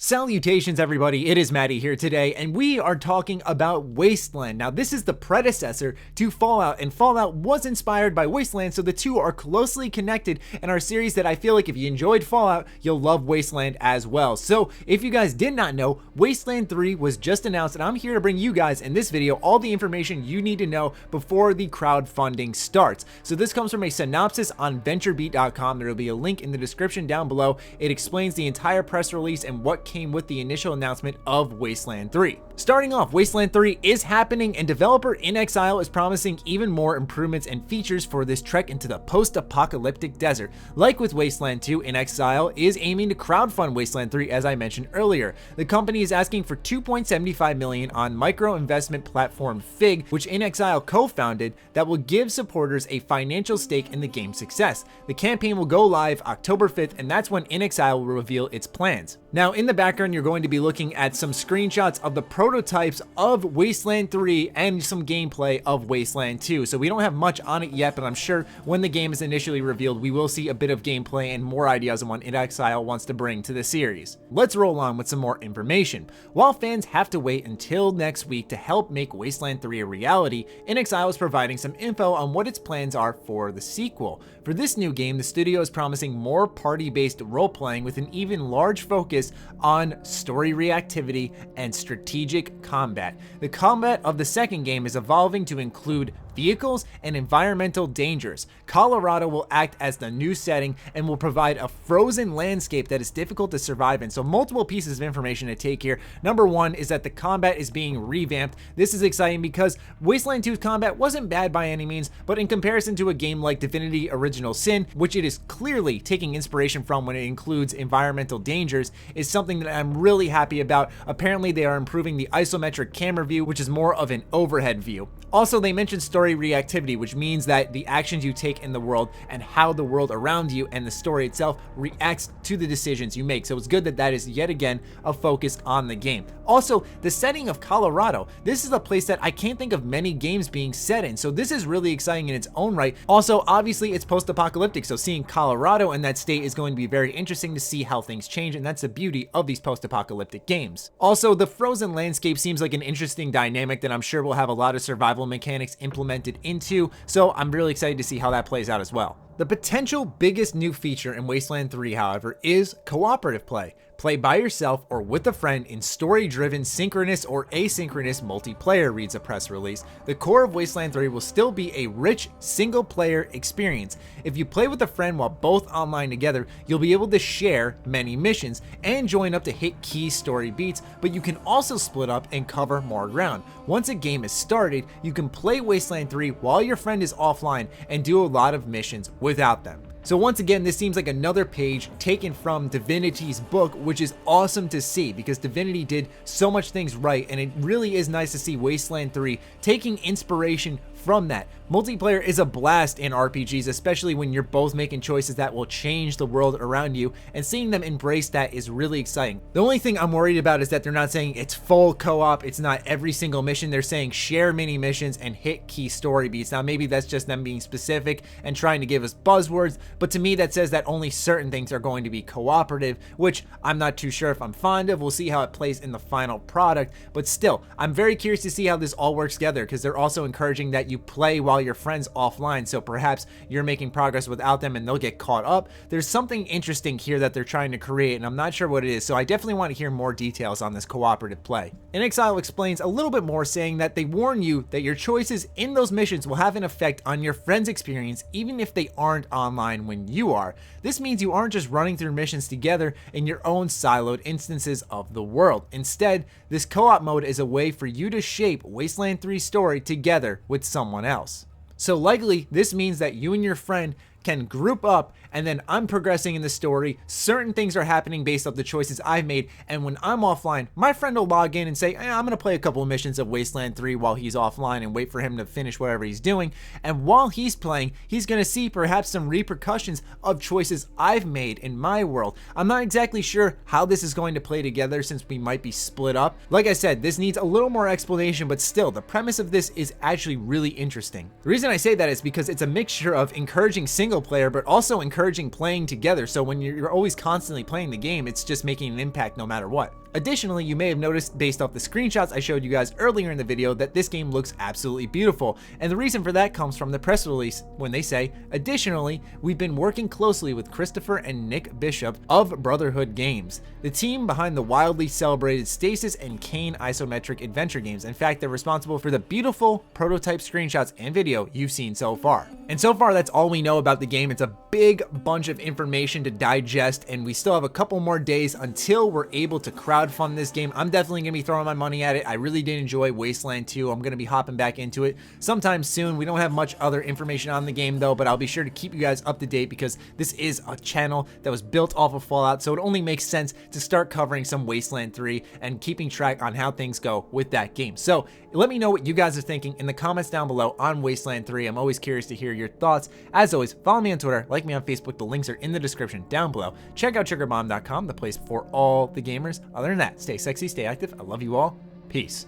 Salutations everybody, it is Matty here today, and we are talking about Wasteland. Now this is the predecessor to Fallout, and Fallout was inspired by Wasteland, so the two are closely connected in our series that I feel like if you enjoyed Fallout, you'll love Wasteland as well. So if you guys did not know, Wasteland 3 was just announced, and I'm here to bring you guys in this video all the information you need to know before the crowdfunding starts. So this comes from a synopsis on VentureBeat.com. There will be a link in the description down below. It explains the entire press release and what came with the initial announcement of Wasteland 3. Starting off, Wasteland 3 is happening, and developer inXile is promising even more improvements and features for this trek into the post-apocalyptic desert. Like with Wasteland 2, inXile is aiming to crowdfund Wasteland 3 as I mentioned earlier. The company is asking for $2.75 million on micro-investment platform Fig, which inXile co-founded, that will give supporters a financial stake in the game's success. The campaign will go live October 5th, and that's when inXile will reveal its plans. Now in the background, you're going to be looking at some screenshots of the prototypes of Wasteland 3 and some gameplay of Wasteland 2. So we don't have much on it yet, but I'm sure when the game is initially revealed, we will see a bit of gameplay and more ideas on what inXile wants to bring to the series. Let's roll on with some more information. While fans have to wait until next week to help make Wasteland 3 a reality, inXile is providing some info on what its plans are for the sequel. For this new game, the studio is promising more party-based role-playing with an even large focus on story reactivity and strategic combat. The combat of the second game is evolving to include vehicles and environmental dangers. Colorado will act as the new setting and will provide a frozen landscape that is difficult to survive in. So multiple pieces of information to take here. Number one is that the combat is being revamped. This is exciting because Wasteland 2's combat wasn't bad by any means, but in comparison to a game like Divinity Original Sin, which it is clearly taking inspiration from when it includes environmental dangers, is something that I'm really happy about. Apparently they are improving the isometric camera view, which is more of an overhead view. Also, they mentioned story reactivity, which means that the actions you take in the world and how the world around you and the story itself reacts to the decisions you make. So it's good that that is yet again a focus on the game. Also, the setting of Colorado. This is a place that I can't think of many games being set in, so this is really exciting in its own right. Also, obviously it's post-apocalyptic, so seeing Colorado in that state is going to be very interesting to see how things change, and that's the beauty of these post-apocalyptic games. Also, the frozen landscape seems like an interesting dynamic that I'm sure will have a lot of survival mechanics implemented into, so I'm really excited to see how that plays out as well. The potential biggest new feature in Wasteland 3, however, is cooperative play. Play by yourself or with a friend in story-driven synchronous or asynchronous multiplayer, reads a press release. The core of Wasteland 3 will still be a rich single-player experience. If you play with a friend while both online together, you'll be able to share many missions and join up to hit key story beats, but you can also split up and cover more ground. Once a game is started, you can play Wasteland 3 while your friend is offline and do a lot of missions without them. So once again, this seems like another page taken from Divinity's book, which is awesome to see because Divinity did so much things right, and it really is nice to see Wasteland 3 taking inspiration from that. Multiplayer is a blast in RPGs, especially when you're both making choices that will change the world around you, and seeing them embrace that is really exciting. The only thing I'm worried about is that they're not saying it's full co-op, it's not every single mission. They're saying share mini missions and hit key story beats. Now maybe that's just them being specific and trying to give us buzzwords, but to me that says that only certain things are going to be cooperative, which I'm not too sure if I'm fond of. We'll see how it plays in the final product, but still, I'm very curious to see how this all works together, because they're also encouraging that you play while your friends offline, so perhaps you're making progress without them and they'll get caught up. There's something interesting here that they're trying to create, and I'm not sure what it is, so I definitely want to hear more details on this cooperative play. inXile explains a little bit more, saying that they warn you that your choices in those missions will have an effect on your friend's experience even if they aren't online when you are. This means you aren't just running through missions together in your own siloed instances of the world. Instead, this co-op mode is a way for you to shape Wasteland 3's story together with someone else. So likely, this means that you and your friend can group up, and then I'm progressing in the story. Certain things are happening based off the choices I've made, and when I'm offline, my friend will log in and say, I'm gonna play a couple of missions of Wasteland 3 while he's offline and wait for him to finish whatever he's doing. And while he's playing, he's gonna see perhaps some repercussions of choices I've made in my world. I'm not exactly sure how this is going to play together since we might be split up. Like I said, this needs a little more explanation, but still, the premise of this is actually really interesting. The reason I say that is because it's a mixture of encouraging single single player, but also encouraging playing together. So when you're always constantly playing the game, it's just making an impact no matter what. Additionally, you may have noticed based off the screenshots I showed you guys earlier in the video that this game looks absolutely beautiful. And the reason for that comes from the press release when they say, additionally, we've been working closely with Christopher and Nick Bishop of Brotherhood Games, the team behind the wildly celebrated Stasis and Kane isometric adventure games. In fact, they're responsible for the beautiful prototype screenshots and video you've seen so far. And so far, that's all we know about the game. It's a big bunch of information to digest, and we still have a couple more days until we're able to crowdfund this game. I'm definitely gonna be throwing my money at it. I really did enjoy Wasteland 2. I'm gonna be hopping back into it sometime soon. We don't have much other information on the game though, but I'll be sure to keep you guys up to date because this is a channel that was built off of Fallout, so it only makes sense to start covering some Wasteland 3 and keeping track on how things go with that game. So let me know what you guys are thinking in the comments down below on Wasteland 3. I'm always curious to hear your thoughts. As always, follow me on Twitter, like me on Facebook. The links are in the description down below. Check out SugarBomb.com, the place for all the gamers. Other than that, stay sexy, stay active. I love you all. Peace.